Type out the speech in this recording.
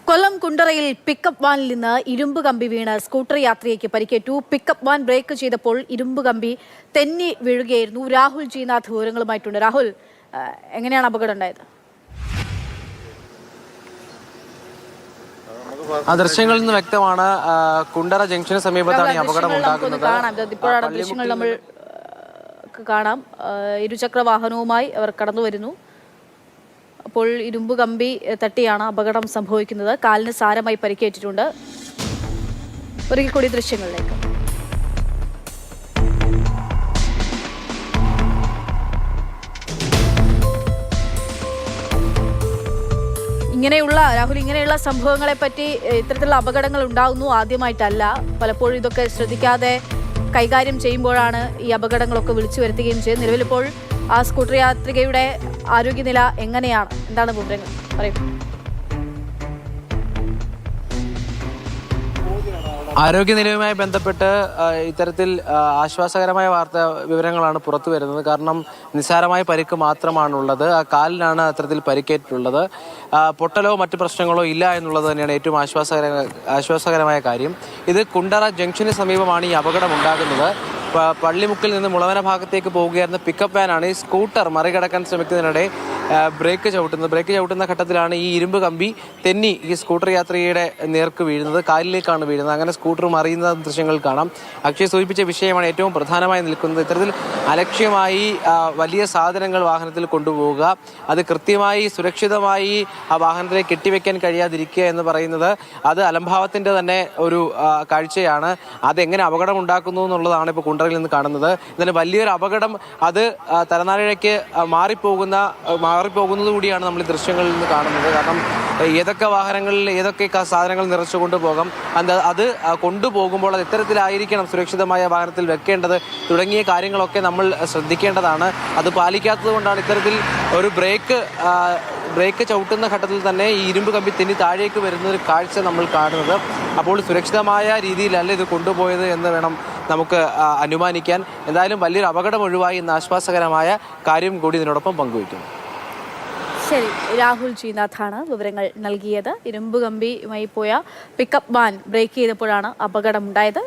കൊല്ലം കുണ്ടറയിൽ pickup വാനിൽ നിന്ന് ഇരുമ്പ് കമ്പി വീണ് സ്കൂട്ടർ യാത്രികയ്ക്ക് പരിക്കേറ്റു. പിക്കപ്പ് വാൻ ബ്രേക്ക് ചെയ്തപ്പോൾ ഇരുമ്പ് കമ്പി തെന്നി വീഴുകയായിരുന്നു. രാഹുൽ ജീനാഥ് വിവരങ്ങളുമായിട്ടുണ്ട്. രാഹുൽ, എങ്ങനെയാണ് അപകടം ഉണ്ടായത്? ദൃശ്യങ്ങളിൽ നിന്ന് വ്യക്തമാണ്, കുണ്ടറ ജംഗ്ഷന് സമീപത്താണ് ഈ അപകടം ഉണ്ടാകുന്നത്. ഇപ്പോഴാണ് ദൃശ്യങ്ങൾ നമ്മൾ കാണാം. ഇരുചക്ര വാഹനവുമായി അവർ കടന്നു വരുന്നു. അപ്പോൾ ഇരുമ്പ് കമ്പി തട്ടിയാണ് അപകടം സംഭവിക്കുന്നത്. കാലിന് സാരമായി പരിക്കേറ്റിട്ടുണ്ട്. ഒരിക്കൽ കൂടി ദൃശ്യങ്ങളിലേക്ക്. ഇങ്ങനെയുള്ള സംഭവങ്ങളെ പറ്റി, ഇത്തരത്തിലുള്ള അപകടങ്ങൾ ഉണ്ടാകുന്നു ആദ്യമായിട്ടല്ല. പലപ്പോഴും ഇതൊക്കെ ശ്രദ്ധിക്കാതെ കൈകാര്യം ചെയ്യുമ്പോഴാണ് ഈ അപകടങ്ങളൊക്കെ വിളിച്ചു വരുത്തുകയും ചെയ്യുന്നത്. നിലവിലിപ്പോൾ ആ സ്കൂട്ടർ യാത്രികയുടെ ആരോഗ്യനില എങ്ങനെയാണ്? എന്താണ് വിവരങ്ങൾ? പറയൂ. ആരോഗ്യനിലയുമായി ബന്ധപ്പെട്ട് ഇത്തരത്തിൽ ആശ്വാസകരമായ വിവരങ്ങളാണ് പുറത്തു വരുന്നത്. കാരണം നിസ്സാരമായ പരിക്ക് മാത്രമാണുള്ളത്. ആ കാലിനാണ് അത്തരത്തിൽ പരിക്കേറ്റിട്ടുള്ളത്. പൊട്ടലോ മറ്റു പ്രശ്നങ്ങളോ ഇല്ല എന്നുള്ളത് തന്നെയാണ് ഏറ്റവും ആശ്വാസകരമായ കാര്യം. ഇത് കുണ്ടറ ജംഗ്ഷന് സമീപമാണ് ഈ അപകടം ഉണ്ടാകുന്നത്. പള്ളിമുക്കിൽ നിന്ന് മുളവന ഭാഗത്തേക്ക് പോവുകയായിരുന്ന പിക്കപ്പ് വാനാണ് ഈ സ്കൂട്ടർ മറികടക്കാൻ ശ്രമിക്കുന്നതിനിടെ ബ്രേക്ക് ചവിട്ടുന്ന ഘട്ടത്തിലാണ് ഈ ഇരുമ്പ് കമ്പി തെന്നി ഈ സ്കൂട്ടർ യാത്രികയുടെ നേർക്ക് വീഴുന്നത്, കാലിലേക്കാണ് വീഴുന്നത്. അങ്ങനെ സ്കൂട്ടർ മറിയുന്ന ദൃശ്യങ്ങൾ കാണാം. അക്ഷയ് സൂചിപ്പിച്ച വിഷയമാണ് ഏറ്റവും പ്രധാനമായി നിൽക്കുന്നത്. ഇത്തരത്തിൽ അലക്ഷ്യമായി വലിയ സാധനങ്ങൾ വാഹനത്തിൽ കൊണ്ടുപോവുക, അത് കൃത്യമായി സുരക്ഷിതമായി ആ വാഹനത്തിലേക്ക് കെട്ടിവെക്കാൻ കഴിയാതിരിക്കുക എന്ന് പറയുന്നത് അത് അലംഭാവത്തിൻ്റെ തന്നെ ഒരു കാഴ്ചയാണ്. അതെങ്ങനെ അപകടം ഉണ്ടാക്കുന്നു എന്നുള്ളതാണ് ഇപ്പോൾ കുണ്ടറയിൽ നിന്ന് കാണുന്നത്. എന്നാലും വലിയൊരു അപകടം അത് തലനാരിഴയ്ക്ക് മാറിപ്പോകുന്നത് കൂടിയാണ് നമ്മൾ ഈ ദൃശ്യങ്ങളിൽ നിന്ന് കാണുന്നത്. കാരണം ഏതൊക്കെ വാഹനങ്ങളിൽ ഏതൊക്കെ സാധനങ്ങൾ നിറച്ചു കൊണ്ടുപോകാം, അത് കൊണ്ടുപോകുമ്പോൾ അത് എത്തരത്തിലായിരിക്കണം സുരക്ഷിതമായ വാഹനത്തിൽ വെക്കേണ്ടത് തുടങ്ങിയ കാര്യങ്ങളൊക്കെ നമ്മൾ ശ്രദ്ധിക്കേണ്ടതാണ്. അത് പാലിക്കാത്തത് കൊണ്ടാണ് ഇത്തരത്തിൽ ഒരു ബ്രേക്ക് ചവിട്ടുന്ന ഘട്ടത്തിൽ തന്നെ ഈ ഇരുമ്പ് കമ്പി തെന്നി താഴേക്ക് വരുന്ന ഒരു കാഴ്ച നമ്മൾ കാണുന്നത്. അപ്പോൾ സുരക്ഷിതമായ രീതിയിലല്ല ഇത് കൊണ്ടുപോയത് എന്ന് വേണം നമുക്ക് അനുമാനിക്കാൻ. എന്തായാലും വലിയൊരു അപകടം ഒഴിവായി എന്ന ആശ്വാസകരമായ കാര്യം കൂടി ഇതിനോടൊപ്പം പങ്കുവയ്ക്കുന്നു. ശരി, രാഹുൽ ജീനാഥാണ് വിവരങ്ങൾ നൽകിയത്. ഇരുമ്പ് കമ്പിയുമായി പോയ പിക്കപ്പ് വാൻ ബ്രേക്ക് ചെയ്തപ്പോഴാണ് അപകടമുണ്ടായത്.